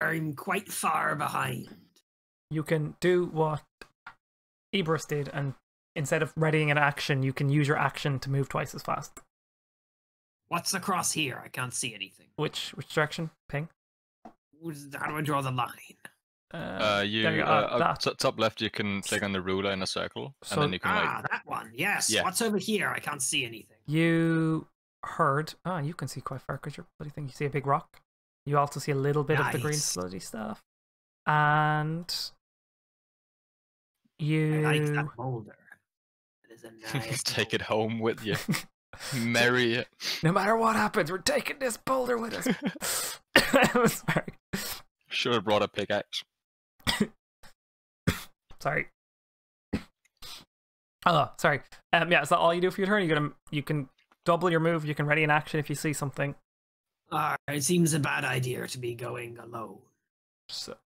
I'm quite far behind. You can do what Ebrus did, and instead of readying an action, you can use your action to move twice as fast. What's across here? I can't see anything. Which direction? Ping. How do I draw the line? Top left, you can click on the ruler in a circle, and then you can that one. Yes. Yeah. What's over here? I can't see anything. You heard. You can see quite far because you're bloody thing. You see a big rock. You also see a little bit of the green sludgy stuff, and you. I like that boulder. It is a nice. Take it home with you. Marry it. No matter what happens, we're taking this boulder with us. Sorry. Should have brought a pickaxe. Sorry. Oh, sorry. Yeah, is that all you do for your turn? You can double your move. You can ready an action if you see something. It seems a bad idea to be going alone. So,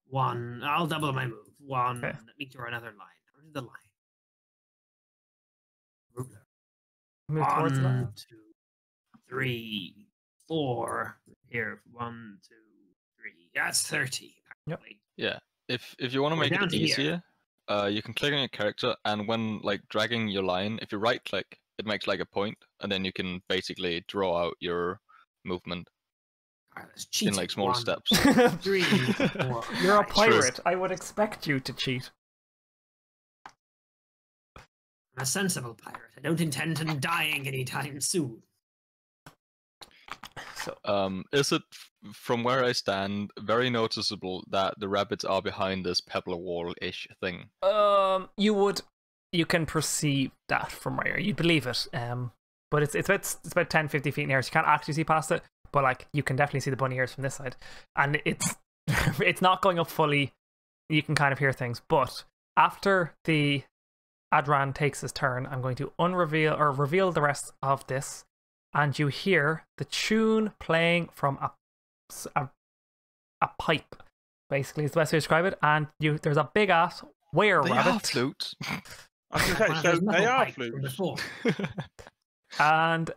one. I'll double my move. One. Okay. Let me draw another line. Where's the line? Ruler. move towards that. 1, 2, 3, 4. Here. 1, 2, 3. Yeah, it's 30. Apparently. Yeah. If you want to make it easier, you can click on your character, and when dragging your line, if you right click, it makes a point, and then you can basically draw out your movement in small steps. 3, 4. You're a pirate. I would expect you to cheat. I'm a sensible pirate. I don't intend on dying anytime soon. So, is it, from where I stand, very noticeable that the rabbits are behind this pebble wall-ish thing? You can perceive that from where you'd believe it. But it's about 10-50 feet in the air, so you can't actually see past it. But you can definitely see the bunny ears from this side, and it's it's not going up fully. You can kind of hear things, but after the Adran takes his turn, I'm going to reveal the rest of this, and you hear the tune playing from a pipe. Basically, is the best way to describe it. And there's a big ass were-rabbit. They are flutes. I was going to say, so they are flutes. And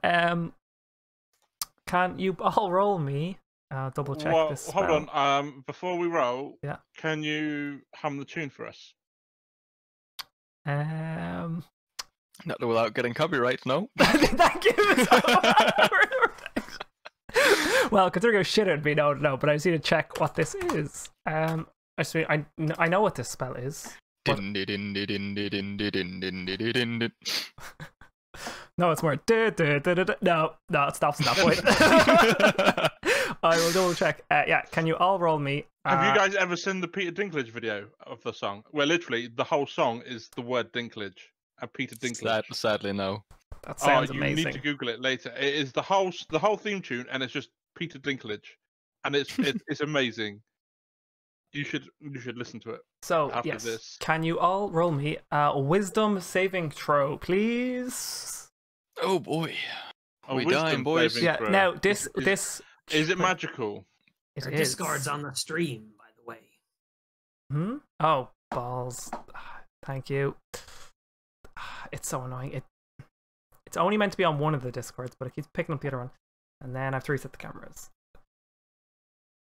can you all roll me? Double check this spell. Hold on. Before we roll, yeah, can you hum the tune for us? Not without getting copyright, no. Thank you. Well, considering how shit it'd be, no. But I just need to check what this is. I know what this spell is. But... No, it's more. No, it stops at that point. I will double check. Yeah, can you all roll me? Have you guys ever seen the Peter Dinklage video of the song? Where literally the whole song is the word Dinklage and Peter Dinklage. Sadly, no. That sounds amazing. You need to Google it later. It is the whole theme tune, and it's just Peter Dinklage, and it's amazing. You should listen to it. So after yes, this. Can you all roll me a wisdom saving throw, please? Oh boy, we dying, boys. Yeah. Throw. Now this is it magical? It is. Discord's on the stream, by the way. Oh balls! Thank you. It's so annoying. It's only meant to be on one of the Discords, but it keeps picking up the other one. And then I have to reset the cameras.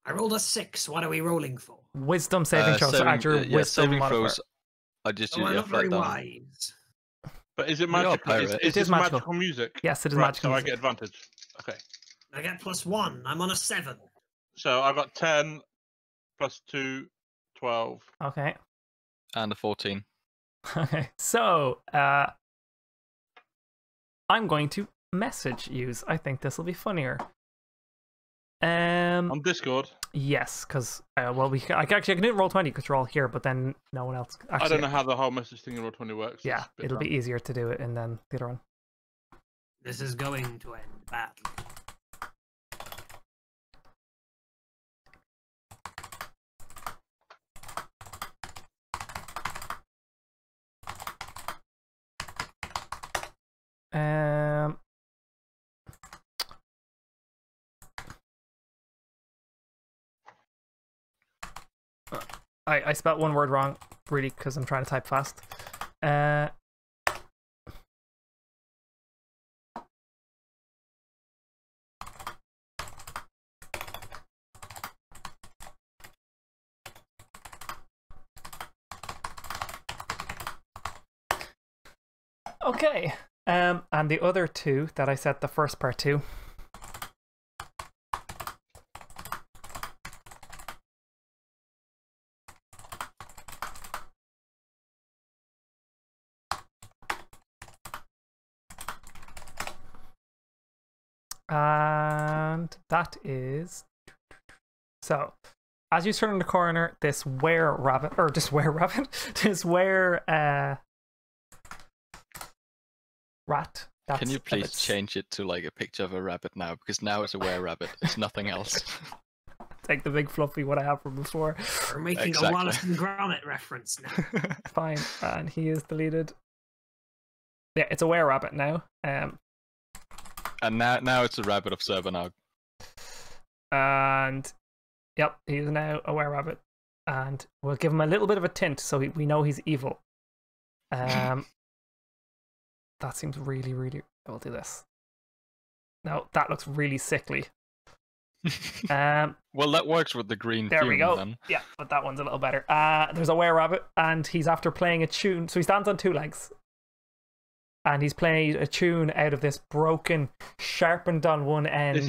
I rolled a 6. What are we rolling for? Wisdom saving throws. So add your wisdom saving modifier. throws. I just I'm not very wise. But is it magical? Is this magical music? Yes, it is magical. So music. I get advantage. Okay. I get +1. I'm on a 7. So I got 10 plus 2, 12. Okay. And a 14. Okay. So I'm going to message use. I think this will be funnier. On Discord? Yes, because I can do it in Roll20 because you're all here, but then no one else. Actually, I don't know how the whole message thing in Roll20 works. Yeah, it'll be easier to do it and then the other one. This is going to end badly. I spelled one word wrong, really, because I'm trying to type fast. Okay. And the other two that I set the first part to. And that is... So, as you turn in the corner, this were-rabbit, this rat. Can you please change it to like a picture of a rabbit now? Because now it's a were-rabbit. It's nothing else. Take the big fluffy what I have from before. We're making a Wallace and Gromit reference now. Fine, and he is deleted. Yeah, it's a were-rabbit now. And now it's a rabbit of Serbanog. And yep, he's now a were-rabbit. And we'll give him a little bit of a tint so we know he's evil. That seems really, really... I'll do this. No, that looks really sickly. Well, that works with the green there we go. Then. Yeah, but that one's a little better. There's a were-rabbit, and he's after playing a tune. So he stands on two legs. And he's playing a tune out of this broken, sharpened on one end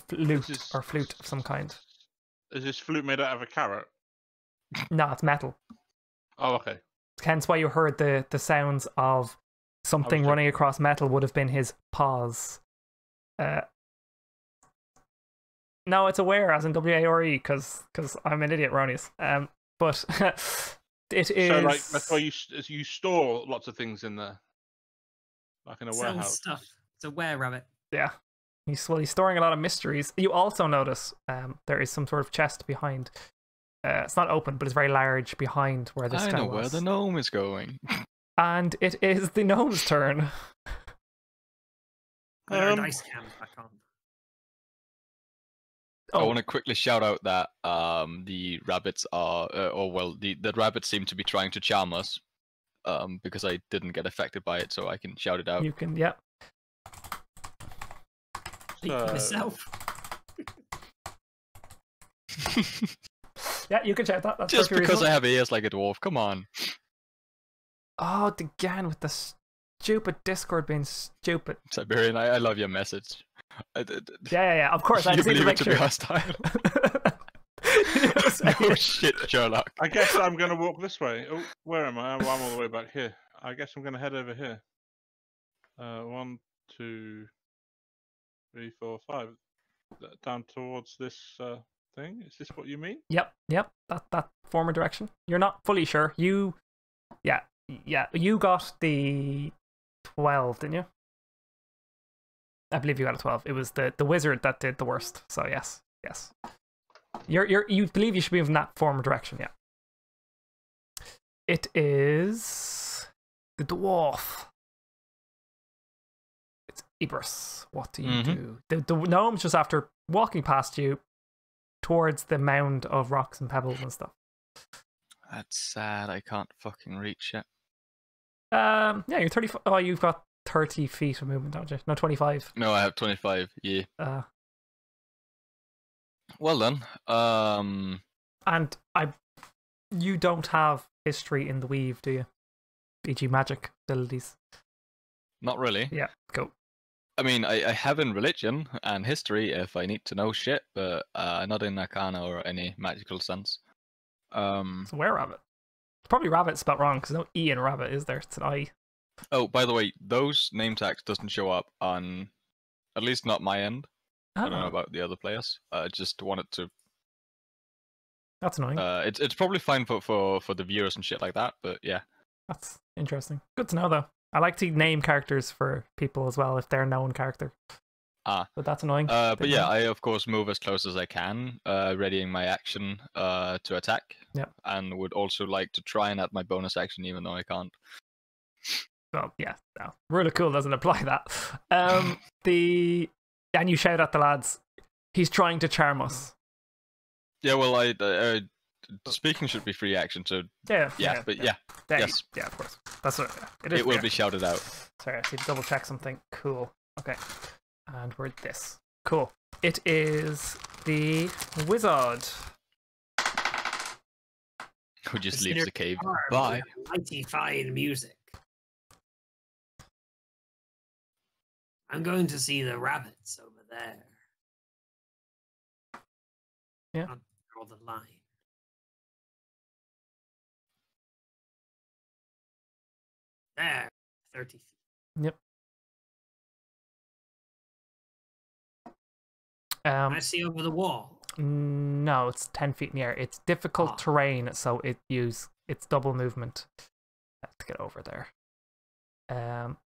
flute of some kind. Is this flute made out of a carrot? No, it's metal. Oh, okay. Hence why you heard the sounds of something running across metal would have been his paws. No, it's a were, as in W-A-R-E, because I'm an idiot, Ronies. But it is... So, like, that's why you store lots of things in there? Like in a warehouse? Stuff. It's a were-rabbit. Yeah. He's storing a lot of mysteries. You also notice there is some sort of chest behind. It's not open, but it's very large behind where this guy was. I know where the gnome is going. And it is the gnome's turn. Put our dice cams back on. I want to quickly shout out that the rabbits are, the rabbits seem to be trying to charm us, because I didn't get affected by it, so I can shout it out. You can, yeah. Speak for yourself. Yeah, you can shout that. That's just because reasonable. I have ears like a dwarf. Come on. Oh, again with the stupid Discord being stupid. Tiberian, I love your message. Yeah. Of course, I just need to make sure. Be hostile. Oh shit, Sherlock. I guess I'm going to walk this way. Oh, where am I? I'm all the way back here. I guess I'm going to head over here. 1, 2, 3, 4, 5. Down towards this thing. Is this what you mean? Yep. That former direction. You're not fully sure. You got the 12, didn't you? I believe you got a 12. It was the wizard that did the worst. So yes. You believe you should be in that former direction, yeah. It is the dwarf. It's Ibris. What do you do? The gnome's just after walking past you towards the mound of rocks and pebbles and stuff. That's sad. I can't fucking reach it. Yeah, you're 30. Oh, you've got 30 feet of movement, don't you? No, 25. No, I have 25. Yeah. Well done. And you don't have history in the weave, do you? E.g. magic abilities. Not really. Yeah, go. I mean, I have in religion and history if I need to know shit, but not in arcana or any magical sense. It's a were-rabbit. It's probably rabbit spelled wrong because no E in rabbit, is there? It's an I. Oh, by the way, those name tags doesn't show up on, at least not my end. I don't know about the other players. I just wanted to. That's annoying. It's probably fine for the viewers and shit like that, but yeah. That's interesting. Good to know though. I like to name characters for people as well if they're a known character. But that's annoying. But yeah, I of course move as close as I can, readying my action to attack. Yeah. And would also like to try and add my bonus action even though I can't. Well, yeah, no. Rule of cool doesn't apply that. And you shout at the lads, he's trying to charm us. Yeah, well, speaking should be free action, so yeah. Yes, yeah, of course. That's what it will be shouted out. Sorry, I need to double check something. Cool. Okay, and we're this. Cool. It is the wizard. Who just leaves the cave. Bye. Mighty fine music. I'm going to see the rabbits over there. Yeah. I'll draw the line. There, 30 feet. Yep. Can I see over the wall? No, it's 10 feet in the air. It's difficult terrain, so it's double movement. Let's get over there.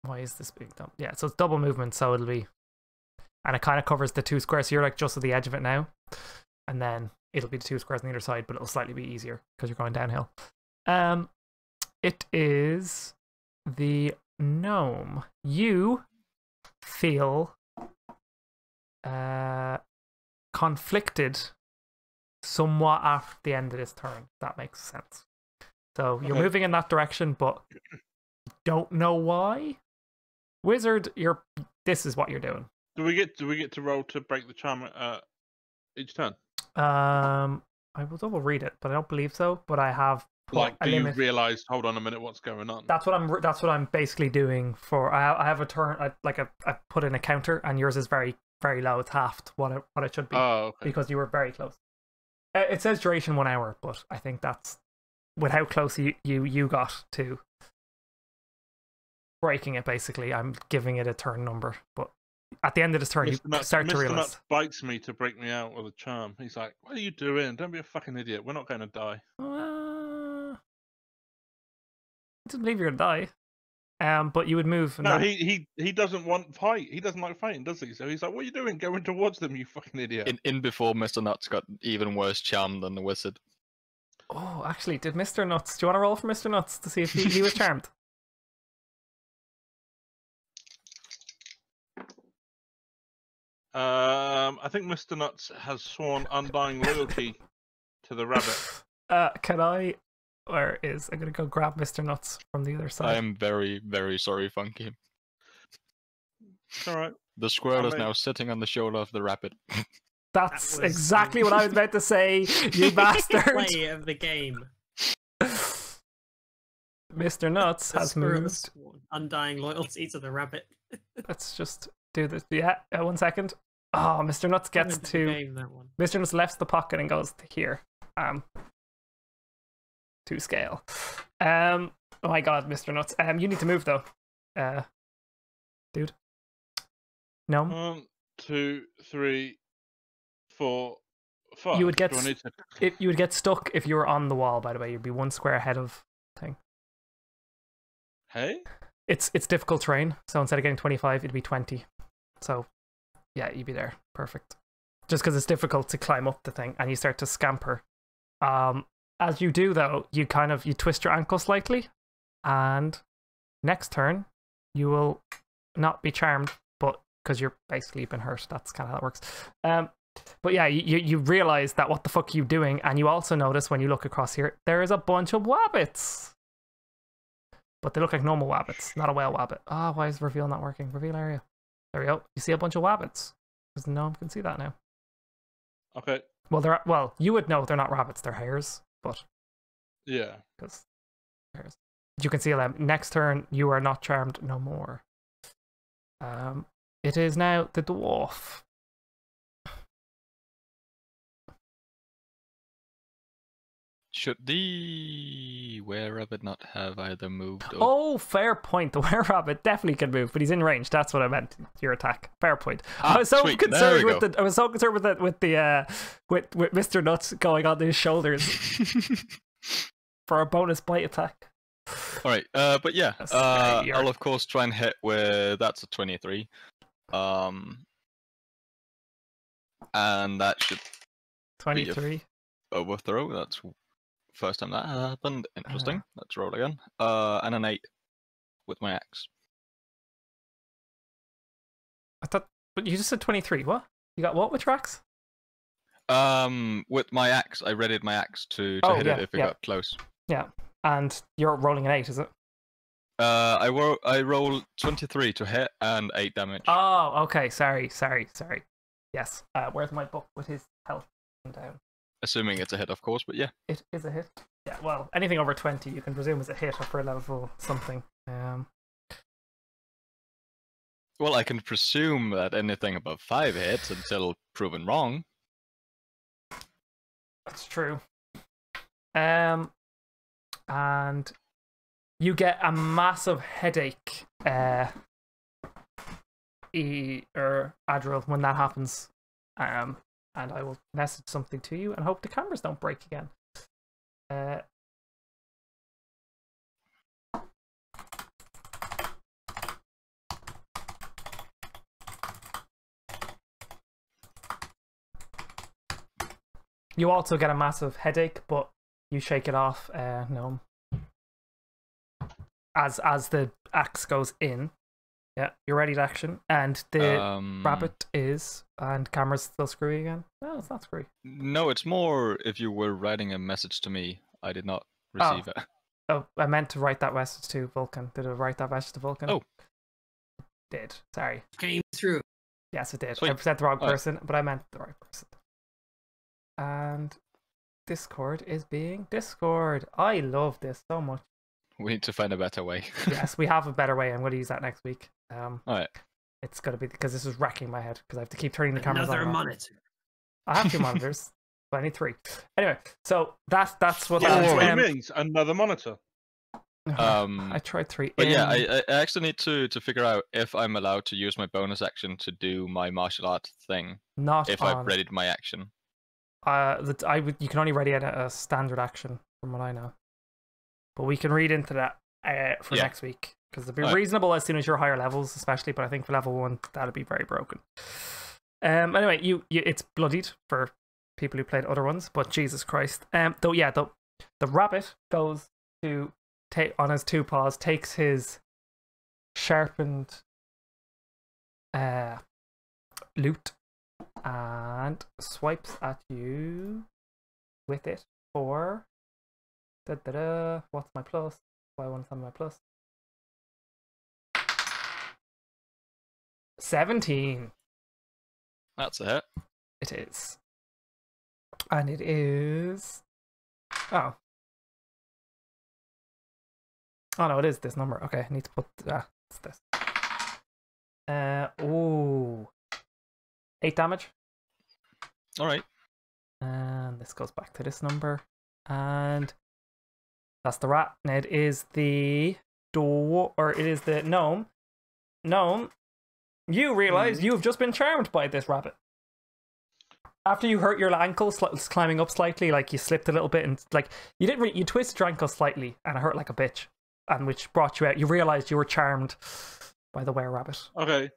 Why is this being done? Yeah, so it's double movement, so it'll be, and it kind of covers the 2 squares. So you're like just at the edge of it now, and then it'll be the 2 squares on the other side, but it'll slightly be easier because you're going downhill. It is the gnome. You feel conflicted somewhat after the end of this turn. If that makes sense. So you're moving in that direction, but don't know why. Wizard, this is what you're doing. Do we get to roll to break the charm each turn? I will double read it, but I don't believe so. But I have like, a do limit. you realise? Hold on a minute, what's going on? That's what I'm basically doing for. I have a turn. I put in a counter, and yours is very very low. It's halved what it should be. Oh, okay. Because you were very close. It says duration 1 hour, but I think that's with how close you got to breaking it. Basically, I'm giving it a turn number, but at the end of this turn, you start to realize. Mr. Nuts bites me to break me out with a charm. He's like, "What are you doing? Don't be a fucking idiot. We're not going to die." I didn't believe you're gonna die. But you would move. No, he doesn't want fight. He doesn't like fighting, does he? So he's like, "What are you doing? Going towards them, you fucking idiot!" In before Mr. Nuts got even worse charmed than the wizard. Oh, actually, did Mr. Nuts? Do you want to roll for Mr. Nuts to see if he was charmed? I think Mr. Nuts has sworn undying loyalty to the rabbit. Can I? I'm gonna go grab Mr. Nuts from the other side. I am very, very sorry, Funky. It's alright. The squirrel is now sitting on the shoulder of the rabbit. That's exactly what I was about to say, you bastard! Play of the game. Mr. Nuts has moved. Undying loyalty to the rabbit. Let's just do this. Yeah, 1 second. Oh, Mr. Nuts gets to. Mr. Nuts lefts the pocket and goes to here. To scale. Oh my god, Mr. Nuts. You need to move though. Dude. No. 1, 2, 3, 4, 5. You would get you would get stuck if you were on the wall, by the way. You'd be 1 square ahead of thing. Hey? It's difficult terrain, so instead of getting 25, it'd be 20. So yeah, you'd be there. Perfect. Just because it's difficult to climb up the thing and you start to scamper. As you do though, you twist your ankle slightly, and next turn you will not be charmed, but because you're basically been hurt. That's kind of how it works. But yeah, you realize that what the fuck are you doing, and you also notice when you look across here, there is a bunch of wabbits. But they look like normal wabbits, not a whale wabbit. Ah, why is reveal not working? Reveal area. There we go. You see a bunch of wabbits. Because no one can see that now. Okay. Well, you would know they're not rabbits, they're hares, but yeah, because hares. You can see them. Next turn, you are not charmed no more. It is now the dwarf. Should the were-rabbit not have either moved or... Oh, fair point. The were-rabbit definitely can move, but he's in range. That's what I meant. Your attack. Fair point. I was so concerned with the. I was so concerned with Mr. Nuts going on his shoulders for a bonus bite attack. All right. But yeah, I'll of course try and hit where that's a 23. And that should 23 be overthrow. That's first time that happened. Interesting. Let's roll again. And an 8 with my axe. I thought, but you just said 23. What? You got what with your axe? With my axe, I readied my axe to hit it if it got close. Yeah, and you're rolling an 8, is it? I roll 23 to hit and 8 damage. Oh, okay. Sorry. Yes. Where's my book with his health down? Assuming it's a hit, of course, but yeah. It is a hit. Yeah, well, anything over 20 you can presume is a hit upper level something. Well, I can presume that anything above 5 hits until proven wrong. That's true. And you get a massive headache, Adriel, when that happens. And I will message something to you and hope the cameras don't break again. You also get a massive headache, but you shake it off, Gnome. As the axe goes in. Yeah, you're ready to action. And the rabbit is... And camera's still screwy again? No, it's not screwy. No, it's more if you were writing a message to me. I did not receive it. Oh, I meant to write that message to Vulcan. Did I write that message to Vulcan? Oh. Did. Sorry. Came through. Yes, it did. Sweet. I sent the wrong person, but I meant the right person. And Discord is being Discord. I love this so much. We need to find a better way. Yes, we have a better way. I'm going to use that next week. Alright. It's going to be because this is wrecking my head because I have to keep turning the cameras on. Another monitor. I have 2 monitors, but I need 3. Anyway, so that's what That's what it means. Another monitor. I tried 3. But yeah, I actually need to figure out if I'm allowed to use my bonus action to do my martial art thing. Not if on. I've readied my action. You can only ready a standard action, from what I know. But we can read into that for next week because it'll be reasonable as soon as you're higher levels, especially. But I think for level 1, that'll be very broken. Anyway, it's bloodied for people who played other ones, but Jesus Christ. Though yeah, the rabbit goes to take on his 2 paws, takes his sharpened lute and swipes at you with it for what's my plus? Why want to tell me my plus? 17. That's a hit. It is. And it is... Oh. Oh no, it is this number. Okay, I need to put... it's this. Ooh. 8 damage. Alright. And this goes back to this number. And that's the rat. And it is the it is the gnome. Gnome, you realize you've just been charmed by this rabbit. After you hurt your ankle climbing up slightly, like you slipped a little bit and like you didn't you twisted your ankle slightly and it hurt like a bitch, and which brought you out. You realized you were charmed by the were-rabbit. Okay.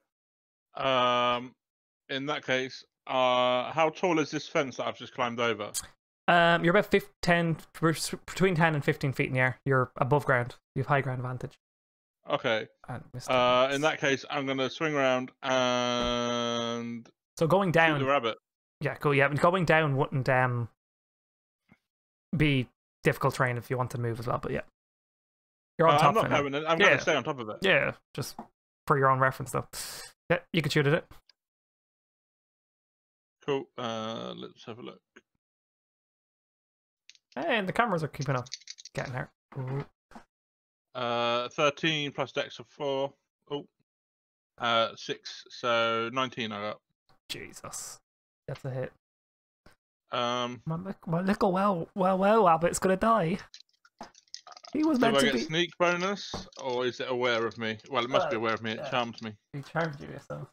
In that case, how tall is this fence that I've just climbed over? You're about between 10 and 15 feet in the air. You're above ground. You have high ground advantage. Okay. In that case, I'm gonna swing around and so going down shoot the rabbit. Yeah, cool. Yeah, going down wouldn't be difficult terrain if you want to move as well. But yeah, you're on top. I'm not moving it. I'm gonna stay on top of it. Yeah, just for your own reference, though. Yeah, you can shoot at it. Cool. Let's have a look. And the cameras are keeping up. Getting there. Ooh. 13 plus dex of 4. Oh. 6. So 19 I got. Jesus. That's a hit. My little Abbott's gonna die. He was meant to be. Do I get sneak bonus, or is it aware of me? Well, it must be aware of me. It charms me. He charmed you, so.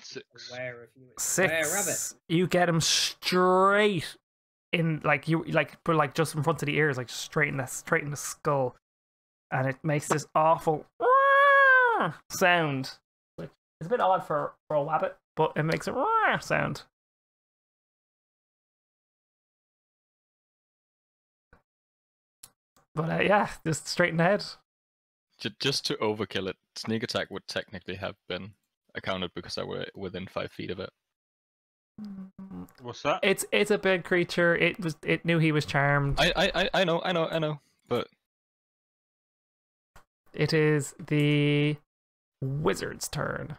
6. Aware of you. 6. You get him straight in, like just in front of the ears, like straight in the skull, and it makes this awful sound. It's a bit odd for a rabbit, but it makes a sound. But yeah, just straight in the head. Just to overkill it, sneak attack would technically have been accounted because I were within 5 feet of it. What's that? It's a big creature. It knew he was charmed. I know. But it is the wizard's turn.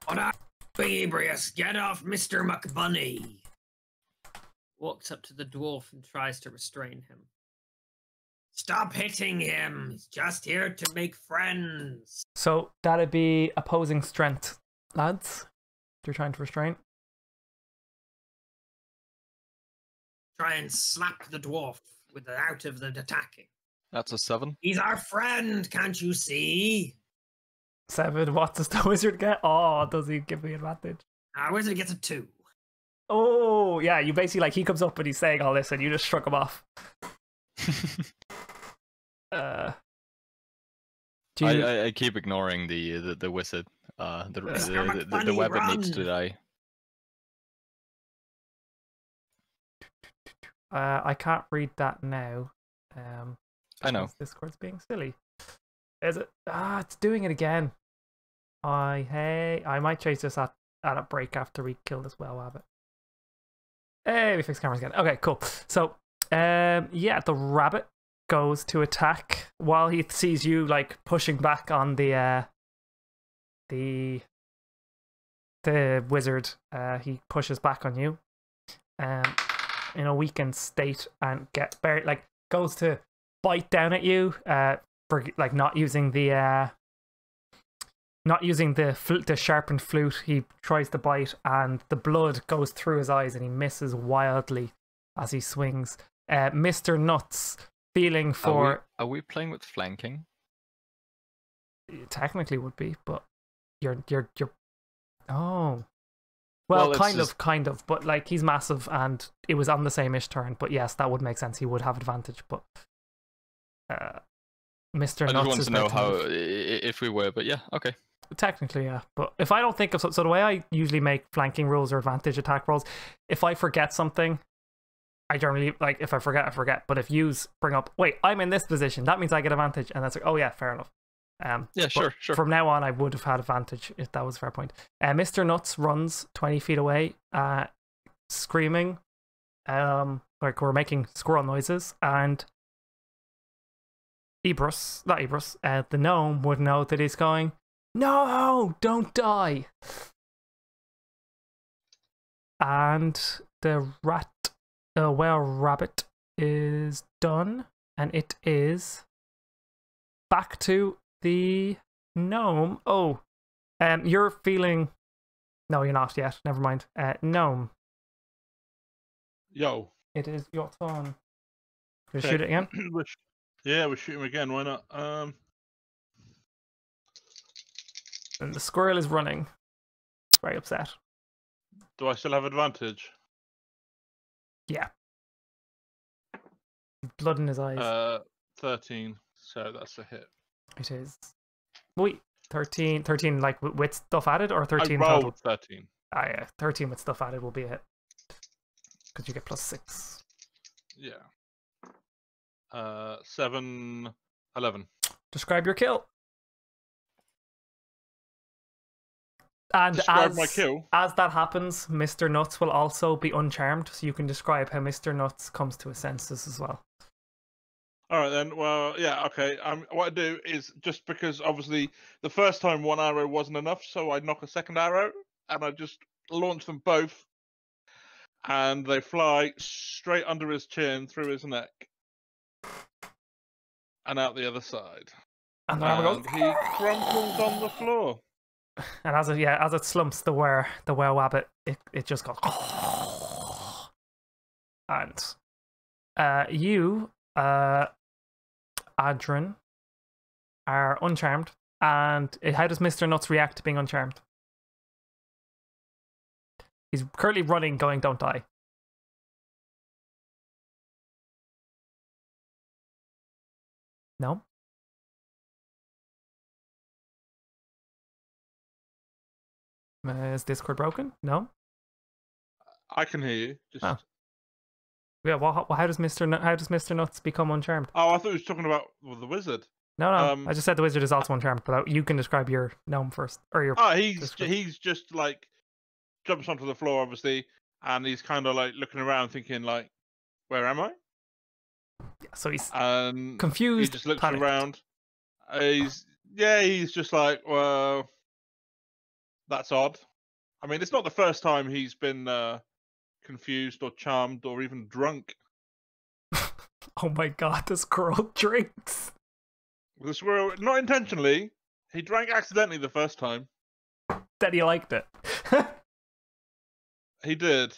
What up, Ebrius? Get off Mr. McBunny. walks up to the dwarf and tries to restrain him. Stop hitting him! He's just here to make friends! So that'd be opposing strength, lads. You're trying to restrain. Try and slap the dwarf without of the attacking. That's a 7. He's our friend, can't you see? 7. What does the wizard get? Oh, does he give me advantage? Our wizard gets a 2. Oh, yeah, you basically, like, he comes up and he's saying all this and you just struck him off. I keep ignoring the wizard. The weapon needs to die. I can't read that now. I know. Discord's being silly. Is it? Ah, it's doing it again. I might chase this at a break after we kill this well rabbit. Hey, we fixed cameras again. Okay, cool. So, yeah, the rabbit goes to attack while he sees you like pushing back on the wizard. He pushes back on you, in a weakened state and goes to bite down at you. For like not using the sharpened flute. He tries to bite and the blood goes through his eyes and he misses wildly as he swings. Mr. Nuts, feeling for... Are we playing with flanking? Technically would be, but you're oh. Well, kind of, but like he's massive and it was on the same-ish turn, but yes, that would make sense. He would have advantage, but Mr. Nuts. I just want to know how if we were, but yeah, okay. Technically, yeah. But if I don't think of so the way I usually make flanking rolls or advantage attack rolls, if I forget something, I generally like if I forget, I forget. But if you bring up, wait, I'm in this position, that means I get advantage, and that's like, oh yeah, fair enough. Yeah, sure. From now on, I would have had advantage if that was a fair point. Mr. Nuts runs 20 feet away, screaming, like we're making squirrel noises, and the gnome would know that he's going, no, don't die. And the rabbit is done, and it is back to the gnome. Oh, you're feeling... No, you're not yet. Never mind. Gnome. Yo. It is your turn. Can we shoot it again? Yeah, we'll shoot him again. Why not? And the squirrel is running. Very upset. Do I still have advantage? Yeah. Blood in his eyes. 13. So that's a hit. It is. Wait, 13 like with stuff added, or 13 I rolled total? 13. Ah, yeah, 13 with stuff added will be a hit. Because you get +6. Yeah. 7, 11. Describe your kill. And describe my kill. As that happens, Mr. Nuts will also be uncharmed, so you can describe how Mr. Nuts comes to his senses as well. All right then. Well, yeah, okay. What I do is, just because obviously the first time one arrow wasn't enough, so I knock a second arrow and I just launch them both, and they fly straight under his chin, through his neck, and out the other side. And he crumples on the floor. And as it slumps, the were-rabbit, it just goes. And you, Adrian, are uncharmed. And how does Mr. Nuts react to being uncharmed? He's currently running, going, "Don't die." No? Is Discord broken? No? I can hear you. Just... Oh. Yeah, well, how does Mr. Nuts become uncharmed? Oh, I thought he was talking about the wizard. No, I just said the wizard is also uncharmed, but you can describe your gnome first. Or your... Oh, he's just like jumps onto the floor, obviously, and he's kind of like looking around thinking like, where am I? Yeah, so he's He confused. just looks panicked. around. He's just like, well, that's odd. I mean, it's not the first time he's been confused or charmed or even drunk. Oh my god, the squirrel drinks. The squirrel, not intentionally, he drank accidentally the first time. Then he liked it. He did.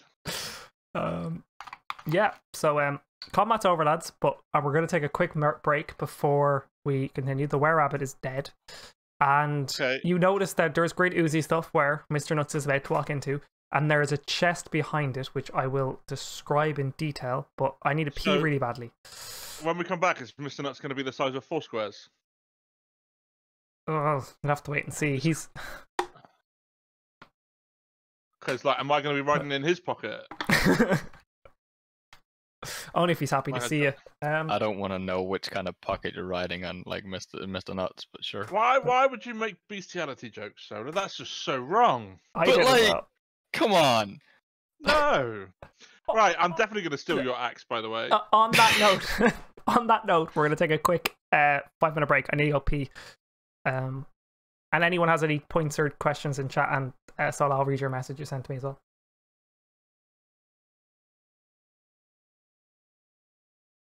Yeah, so combat's over, lads, but we're going to take a quick break before we continue. The were-rabbit is dead. And you notice that there's great oozy stuff where Mr. Nuts is about to walk into, and there is a chest behind it, which I will describe in detail, but I need to pee really badly. When we come back, is Mr. Nuts going to be the size of 4 squares? Oh, we'll have to wait and see. He's... Because, like, am I going to be riding in his pocket? Only if he's happy to see you. I don't want to know which kind of pocket you're riding on, like Mr. Nuts, but sure. Why would you make bestiality jokes, Soda? That's just so wrong. But, like, come on. No. Right, I'm definitely going to steal your axe, by the way. On that note, we're going to take a quick 5-minute break. I need to go pee. And anyone has any points or questions in chat, and so I'll read your message you sent to me as well.